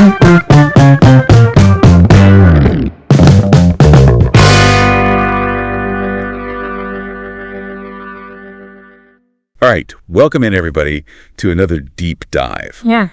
All right, welcome in everybody to another deep dive. Yeah.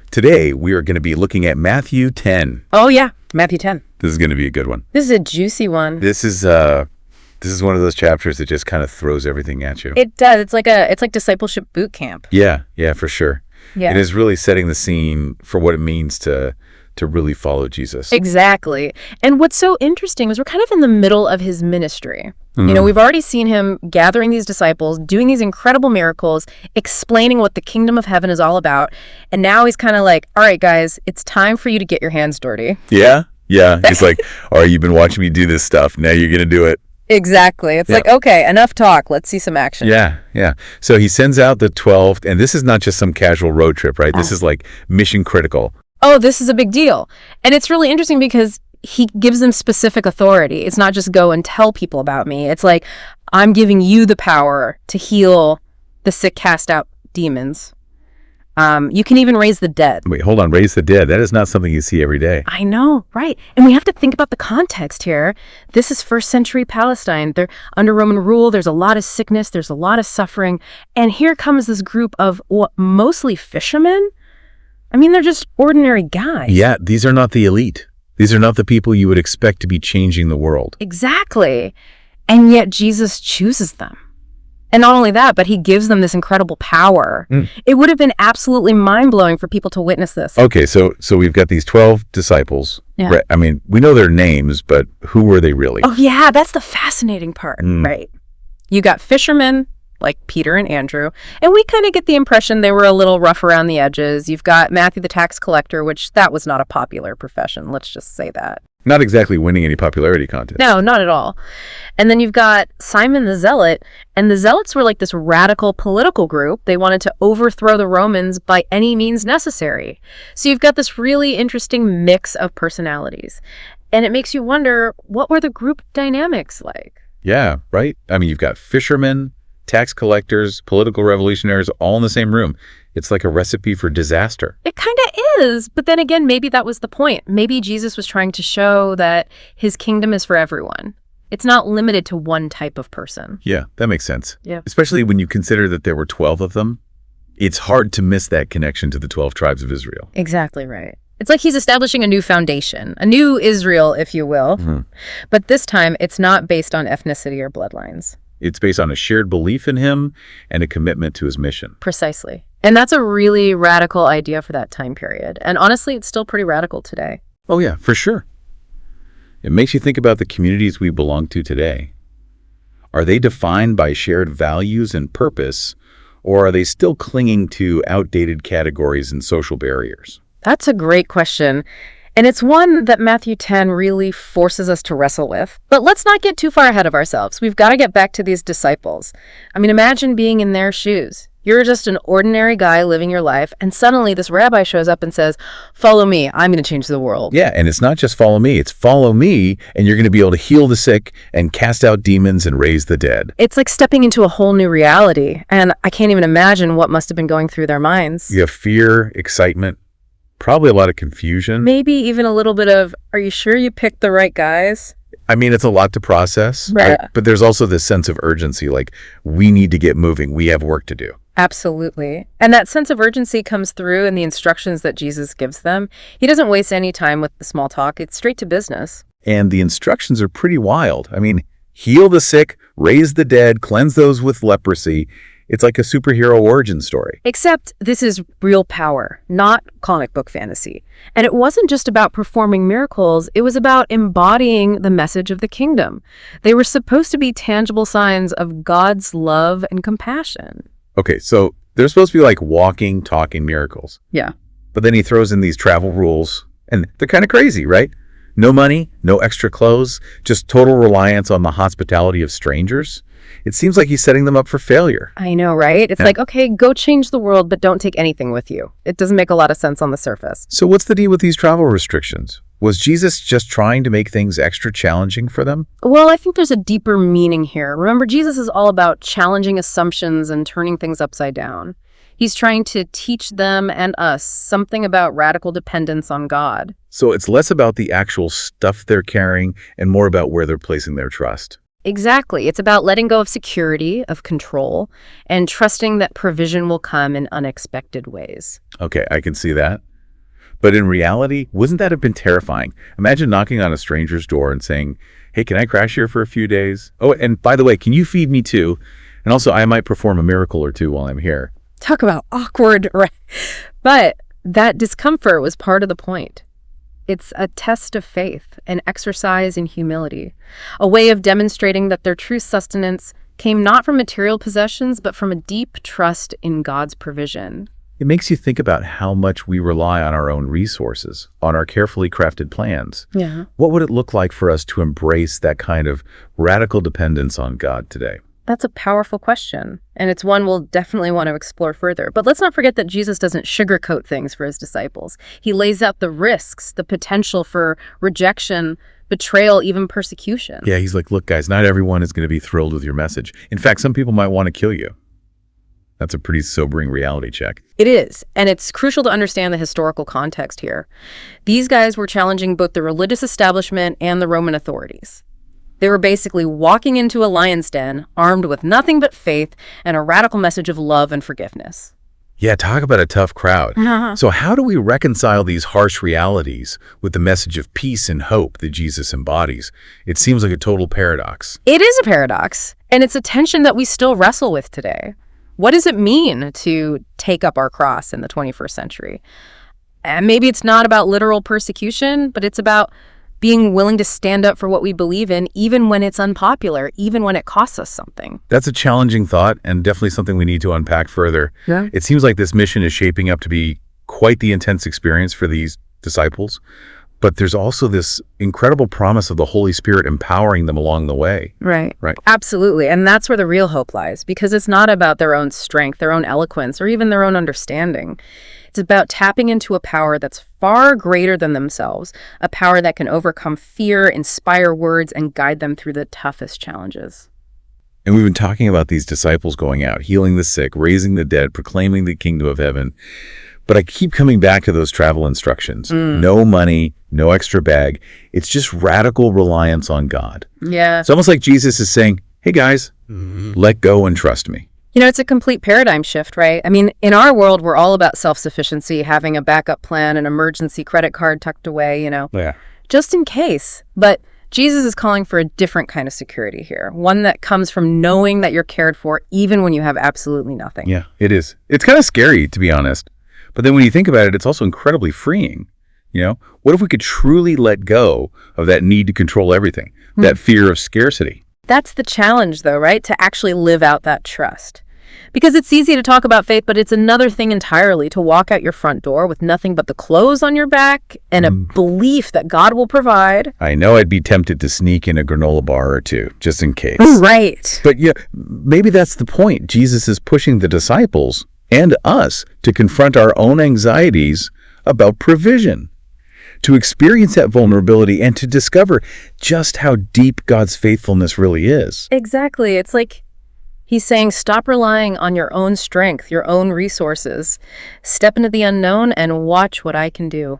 Today we are going to be looking at Matthew 10. Oh yeah, Matthew 10. This is going to be a good one. This is a juicy one. This is one of those chapters that just kind of throws everything at you. It does. It's like discipleship boot camp. Yeah, for sure. Yeah. It is really setting the scene for what it means to really follow Jesus. Exactly. And what's so interesting is we're kind of in the middle of his ministry. You know, we've already seen him gathering these disciples, doing these incredible miracles, explaining what the kingdom of heaven is all about. And now he's kind of like, all right, guys, it's time for you to get your hands dirty. Yeah. He's like, all right, you've been watching me do this stuff. Now you're going to do it. Exactly. It's like, okay, enough talk. Let's see some action. Yeah. So he sends out the 12, and this is not just some casual road trip, right? This is like mission critical. Oh, this is a big deal. And it's really interesting because he gives them specific authority. It's not just go and tell people about me. It's like, I'm giving you the power to heal the sick, cast out demons. You can even raise the dead. Wait, hold on. Raise the dead. That is not something you see every day. I know, right. And we have to think about the context here. This is first century Palestine. They're under Roman rule. There's a lot of sickness. There's a lot of suffering. And here comes this group of mostly fishermen. I mean, they're just ordinary guys. Yeah, these are not the elite. These are not the people you would expect to be changing the world. Exactly. And yet Jesus chooses them. And not only that, but he gives them this incredible power. It would have been absolutely mind-blowing for people to witness this. Okay, so we've got these 12 disciples. Yeah. Right? I mean, we know their names, but who were they really? Oh, yeah, that's the fascinating part, right? You got fishermen like Peter and Andrew, and we kind of get the impression they were a little rough around the edges. You've got Matthew the tax collector, which that was not a popular profession. Let's just say that. Not exactly winning any popularity contests. No, not at all. And then you've got Simon the Zealot, and the Zealots were like this radical political group. They wanted to overthrow the Romans by any means necessary. So you've got this really interesting mix of personalities. And it makes you wonder, what were the group dynamics like? Yeah, right? I mean, you've got fishermen, tax collectors, political revolutionaries, all in the same room. It's like a recipe for disaster. It kind of is, but then again, maybe that was the point. Maybe Jesus was trying to show that his kingdom is for everyone. It's not limited to one type of person. Yeah, that makes sense. Yeah. Especially when you consider that there were 12 of them. It's hard to miss that connection to the 12 tribes of Israel. Exactly right. It's like he's establishing a new foundation, a new Israel, if you will. But this time, it's not based on ethnicity or bloodlines. It's based on a shared belief in him and a commitment to his mission. Precisely. And that's a really radical idea for that time period. And honestly, it's still pretty radical today. Oh yeah, for sure. It makes you think about the communities we belong to today. Are they defined by shared values and purpose, or are they still clinging to outdated categories and social barriers? That's a great question. And it's one that Matthew 10 really forces us to wrestle with. But let's not get too far ahead of ourselves. We've got to get back to these disciples. I mean, imagine being in their shoes. You're just an ordinary guy living your life, and suddenly this rabbi shows up and says, follow me, I'm going to change the world. Yeah, and it's not just follow me, it's follow me, and you're going to be able to heal the sick and cast out demons and raise the dead. It's like stepping into a whole new reality, and I can't even imagine what must have been going through their minds. You have fear, excitement, probably a lot of confusion. Maybe even a little bit of, are you sure you picked the right guys? I mean, it's a lot to process, right? But there's also this sense of urgency, like we need to get moving. We have work to do. Absolutely. And that sense of urgency comes through in the instructions that Jesus gives them. He doesn't waste any time with the small talk. It's straight to business. And the instructions are pretty wild. I mean, heal the sick, raise the dead, cleanse those with leprosy. It's like a superhero origin story. Except this is real power, not comic book fantasy. And it wasn't just about performing miracles, it was about embodying the message of the kingdom. They were supposed to be tangible signs of God's love and compassion. Okay, so they're supposed to be like walking, talking miracles. Yeah. But then he throws in these travel rules, and they're kind of crazy, right? No money, no extra clothes, just total reliance on the hospitality of strangers. It seems like he's setting them up for failure. I know, right? It's like, okay, go change the world, but don't take anything with you. It doesn't make a lot of sense on the surface. So what's the deal with these travel restrictions? Was Jesus just trying to make things extra challenging for them? Well, I think there's a deeper meaning here. Remember, Jesus is all about challenging assumptions and turning things upside down. He's trying to teach them and us something about radical dependence on God. So it's less about the actual stuff they're carrying and more about where they're placing their trust. Exactly. It's about letting go of security, of control, and trusting that provision will come in unexpected ways. Okay, I can see that. But in reality, wouldn't that have been terrifying? Imagine knocking on a stranger's door and saying, hey, can I crash here for a few days? Oh, and by the way, can you feed me too? And also, I might perform a miracle or two while I'm here. Talk about awkward, right? But that discomfort was part of the point. It's a test of faith, an exercise in humility, a way of demonstrating that their true sustenance came not from material possessions, but from a deep trust in God's provision. It makes you think about how much we rely on our own resources, on our carefully crafted plans. Yeah. What would it look like for us to embrace that kind of radical dependence on God today? That's a powerful question, and it's one we'll definitely want to explore further. But let's not forget that Jesus doesn't sugarcoat things for his disciples. He lays out the risks, the potential for rejection, betrayal, even persecution. Yeah, he's like, look, guys, not everyone is going to be thrilled with your message. In fact, some people might want to kill you. That's a pretty sobering reality check. It is, and it's crucial to understand the historical context here. These guys were challenging both the religious establishment and the Roman authorities. They were basically walking into a lion's den, armed with nothing but faith and a radical message of love and forgiveness. Yeah, talk about a tough crowd. So how do we reconcile these harsh realities with the message of peace and hope that Jesus embodies? It seems like a total paradox. It is a paradox, and it's a tension that we still wrestle with today. What does it mean to take up our cross in the 21st century? And maybe it's not about literal persecution, but it's about being willing to stand up for what we believe in, even when it's unpopular, even when it costs us something. That's a challenging thought and definitely something we need to unpack further. Yeah. It seems like this mission is shaping up to be quite the intense experience for these disciples, but there's also this incredible promise of the Holy Spirit empowering them along the way. Right. Right. Absolutely. And that's where the real hope lies, because it's not about their own strength, their own eloquence, or even their own understanding. It's about tapping into a power that's far greater than themselves, a power that can overcome fear, inspire words, and guide them through the toughest challenges. And we've been talking about these disciples going out, healing the sick, raising the dead, proclaiming the kingdom of heaven. But I keep coming back to those travel instructions. No money, no extra bag. It's just radical reliance on God. Yeah. It's almost like Jesus is saying, hey guys, let go and trust me. You know, it's a complete paradigm shift, right? I mean, in our world, we're all about self-sufficiency, having a backup plan, an emergency credit card tucked away, Yeah. just in case. But Jesus is calling for a different kind of security here, one that comes from knowing that you're cared for even when you have absolutely nothing. Yeah, it is. It's kind of scary, to be honest. But then when you think about it, it's also incredibly freeing. What if we could truly let go of that need to control everything, that fear of scarcity? That's the challenge, though, right? To actually live out that trust. Because it's easy to talk about faith, but it's another thing entirely to walk out your front door with nothing but the clothes on your back and a belief that God will provide. I know I'd be tempted to sneak in a granola bar or two, just in case. Right. But yeah, maybe that's the point. Jesus is pushing the disciples and us to confront our own anxieties about provision, to experience that vulnerability and to discover just how deep God's faithfulness really is. Exactly. It's like he's saying, stop relying on your own strength, your own resources. Step into the unknown and watch what I can do.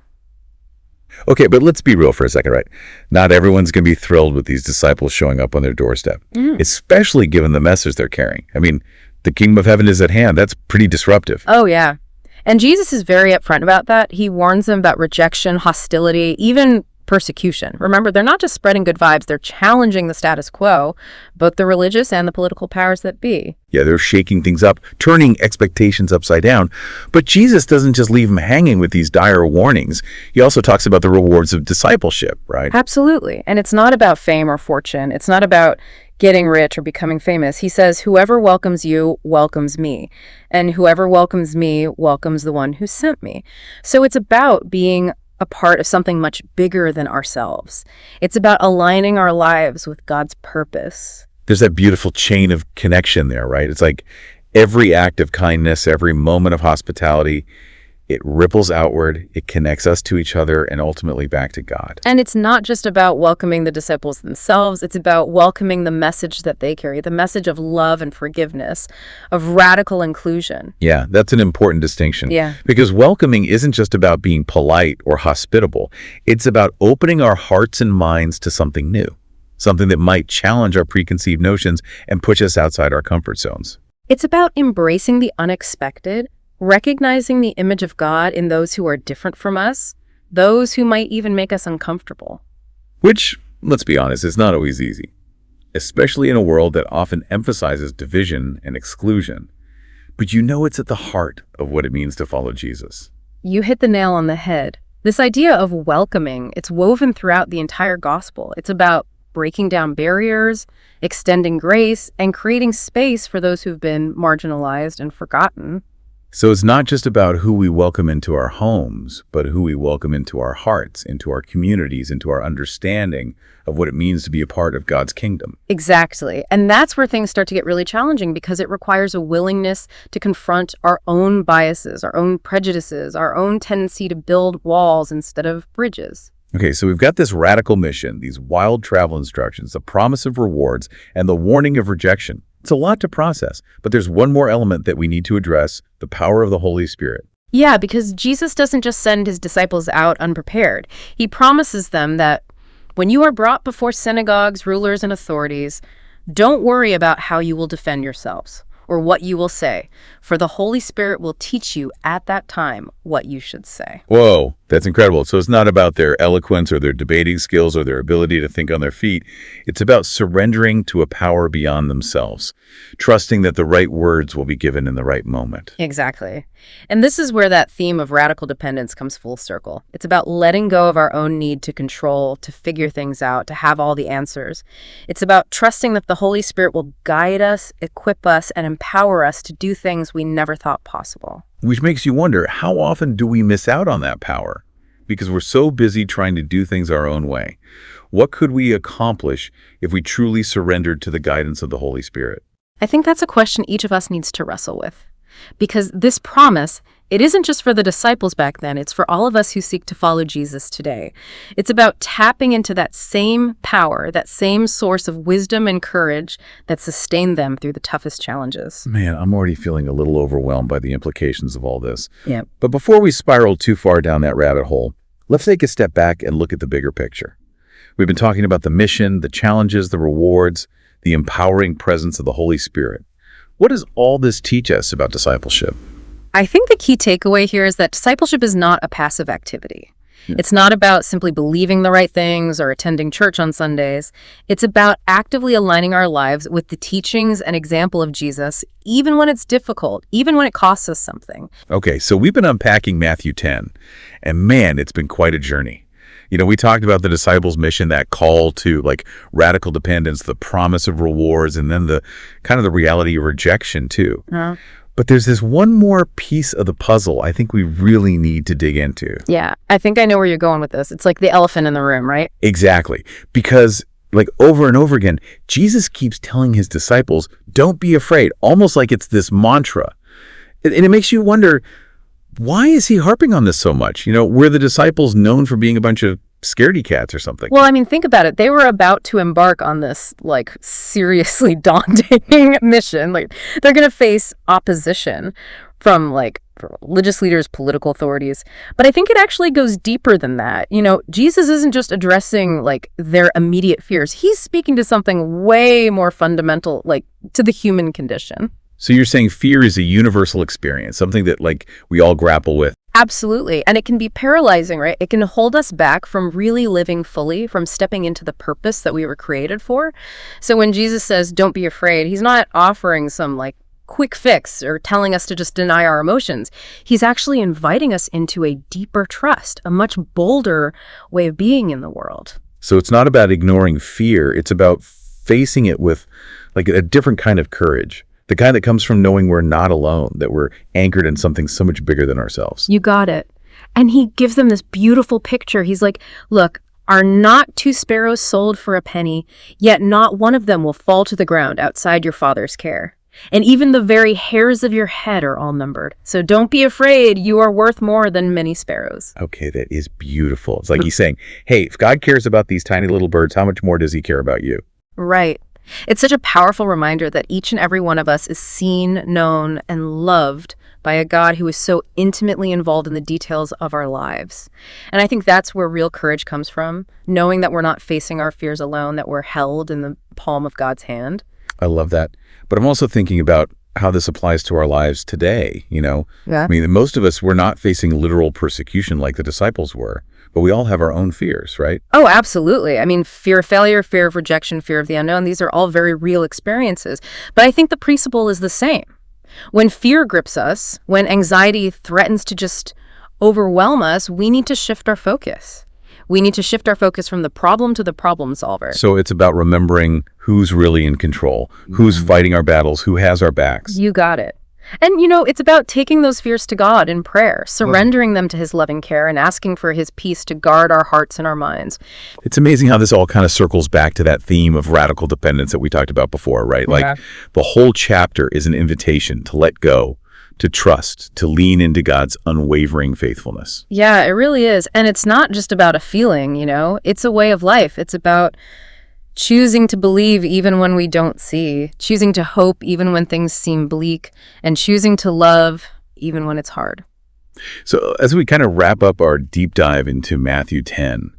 Okay, but let's be real for a second, right? Not everyone's going to be thrilled with these disciples showing up on their doorstep, especially given the message they're carrying. I mean, the kingdom of heaven is at hand. That's pretty disruptive. Oh, yeah. And Jesus is very upfront about that. He warns them about rejection, hostility, even persecution. Remember, they're not just spreading good vibes, they're challenging the status quo, both the religious and the political powers that be. Yeah, they're shaking things up, turning expectations upside down. But Jesus doesn't just leave them hanging with these dire warnings. He also talks about the rewards of discipleship, right? Absolutely. And it's not about fame or fortune. It's not about getting rich or becoming famous. He says, whoever welcomes you welcomes me, and whoever welcomes me welcomes the one who sent me. So it's about being a part of something much bigger than ourselves. It's about aligning our lives with God's purpose. There's that beautiful chain of connection there, right? It's like every act of kindness, every moment of hospitality, It ripples outward, it connects us to each other, and ultimately back to God. And it's not just about welcoming the disciples themselves, it's about welcoming the message that they carry, the message of love and forgiveness, of radical inclusion. Yeah, that's an important distinction. Yeah. Because welcoming isn't just about being polite or hospitable. It's about opening our hearts and minds to something new, something that might challenge our preconceived notions and push us outside our comfort zones. It's about embracing the unexpected, recognizing the image of God in those who are different from us, those who might even make us uncomfortable. Which, let's be honest, is not always easy, especially in a world that often emphasizes division and exclusion. But you know it's at the heart of what it means to follow Jesus. You hit the nail on the head. This idea of welcoming, it's woven throughout the entire gospel. It's about breaking down barriers, extending grace, and creating space for those who've been marginalized and forgotten. So it's not just about who we welcome into our homes, but who we welcome into our hearts, into our communities, into our understanding of what it means to be a part of God's kingdom. Exactly. And that's where things start to get really challenging because it requires a willingness to confront our own biases, our own prejudices, our own tendency to build walls instead of bridges. Okay, so we've got this radical mission, these wild travel instructions, the promise of rewards, and the warning of rejection. It's a lot to process, but there's one more element that we need to address, the power of the Holy Spirit. Yeah, because Jesus doesn't just send his disciples out unprepared. He promises them that when you are brought before synagogues, rulers, and authorities, don't worry about how you will defend yourselves or what you will say, for the Holy Spirit will teach you at that time what you should say. Whoa, that's incredible. So it's not about their eloquence or their debating skills or their ability to think on their feet. It's about surrendering to a power beyond themselves, trusting that the right words will be given in the right moment. Exactly. And this is where that theme of radical dependence comes full circle. It's about letting go of our own need to control, to figure things out, to have all the answers. It's about trusting that the Holy Spirit will guide us, equip us, and empower us to do things we never thought possible. Which makes you wonder, how often do we miss out on that power? Because we're so busy trying to do things our own way. What could we accomplish if we truly surrendered to the guidance of the Holy Spirit? I think that's a question each of us needs to wrestle with. Because this promise, it isn't just for the disciples back then, it's for all of us who seek to follow Jesus today. It's about tapping into that same power, that same source of wisdom and courage that sustained them through the toughest challenges. Man, I'm already feeling a little overwhelmed by the implications of all this. Yeah. But before we spiral too far down that rabbit hole, let's take a step back and look at the bigger picture. We've been talking about the mission, the challenges, the rewards, the empowering presence of the Holy Spirit. What does all this teach us about discipleship? I think the key takeaway here is that discipleship is not a passive activity. Yeah. It's not about simply believing the right things or attending church on Sundays. It's about actively aligning our lives with the teachings and example of Jesus, even when it's difficult, even when it costs us something. Okay, so we've been unpacking Matthew 10, and man, it's been quite a journey. You know, we talked about the disciples' mission, that call to radical dependence, the promise of rewards, and then the kind of the reality of rejection too. But there's this one more piece of the puzzle I think we really need to dig into. Yeah, I think I know where you're going with this. It's like the elephant in the room, right? Exactly. Because over and over again, Jesus keeps telling his disciples, don't be afraid, almost like it's this mantra. And it makes you wonder, why is he harping on this so much? You know, were the disciples known for being a bunch of scaredy cats or something? Well, I mean, think about it. They were about to embark on this, seriously daunting mission. They're going to face opposition from, religious leaders, political authorities. But I think it actually goes deeper than that. You know, Jesus isn't just addressing, their immediate fears. He's speaking to something way more fundamental, to the human condition. So you're saying fear is a universal experience, something that we all grapple with. Absolutely. And it can be paralyzing, right? It can hold us back from really living fully, from stepping into the purpose that we were created for. So when Jesus says, don't be afraid, he's not offering some quick fix or telling us to just deny our emotions. He's actually inviting us into a deeper trust, a much bolder way of being in the world. So it's not about ignoring fear. It's about facing it with a different kind of courage. The kind that comes from knowing we're not alone, that we're anchored in something so much bigger than ourselves. You got it. And he gives them this beautiful picture. He's like, look, are not 2 sparrows sold for a penny, yet not one of them will fall to the ground outside your Father's care. And even the very hairs of your head are all numbered. So don't be afraid. You are worth more than many sparrows. Okay, that is beautiful. It's like he's saying, hey, if God cares about these tiny little birds, how much more does he care about you? Right. It's such a powerful reminder that each and every one of us is seen, known, and loved by a God who is so intimately involved in the details of our lives. And I think that's where real courage comes from, knowing that we're not facing our fears alone, that we're held in the palm of God's hand. I love that. But I'm also thinking about how this applies to our lives today, Yeah. I mean, most of us, we're not facing literal persecution like the disciples were, but we all have our own fears, right? Oh, absolutely. I mean, fear of failure, fear of rejection, fear of the unknown, these are all very real experiences. But I think the principle is the same. When fear grips us, when anxiety threatens to just overwhelm us, we need to shift our focus. We need to shift our focus from the problem to the problem solver. So it's about remembering who's really in control, who's fighting our battles, who has our backs. You got it. And, it's about taking those fears to God in prayer, surrendering them to his loving care, and asking for his peace to guard our hearts and our minds. It's amazing how this all kind of circles back to that theme of radical dependence that we talked about before, right? Like the whole chapter is an invitation to let go, to trust, to lean into God's unwavering faithfulness. Yeah, it really is. And it's not just about a feeling, it's a way of life. It's about choosing to believe even when we don't see, choosing to hope even when things seem bleak, and choosing to love even when it's hard. So as we kind of wrap up our deep dive into Matthew 10,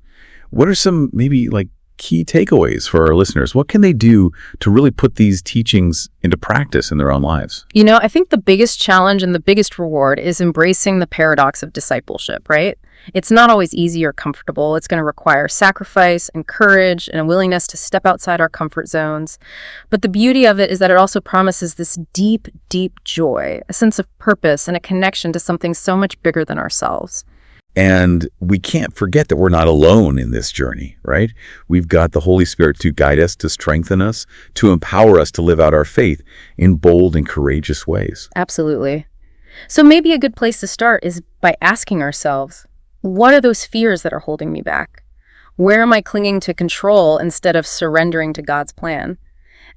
what are some maybe like key takeaways for our listeners? What can they do to really put these teachings into practice in their own lives? I think the biggest challenge and the biggest reward is embracing the paradox of discipleship, right? It's not always easy or comfortable. It's going to require sacrifice and courage and a willingness to step outside our comfort zones. But the beauty of it is that it also promises this deep, deep joy, a sense of purpose and a connection to something so much bigger than ourselves. And we can't forget that we're not alone in this journey, right? We've got the Holy Spirit to guide us, to strengthen us, to empower us to live out our faith in bold and courageous ways. Absolutely. So maybe a good place to start is by asking ourselves, what are those fears that are holding me back? Where am I clinging to control instead of surrendering to God's plan?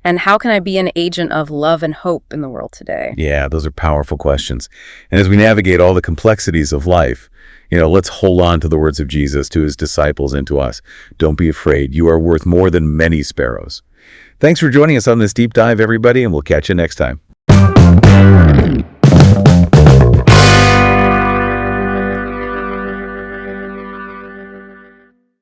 And how can I be an agent of love and hope in the world today? Yeah, those are powerful questions. And as we navigate all the complexities of life, let's hold on to the words of Jesus to his disciples and to us. Don't be afraid. You are worth more than many sparrows. Thanks for joining us on this deep dive, everybody, and we'll catch you next time.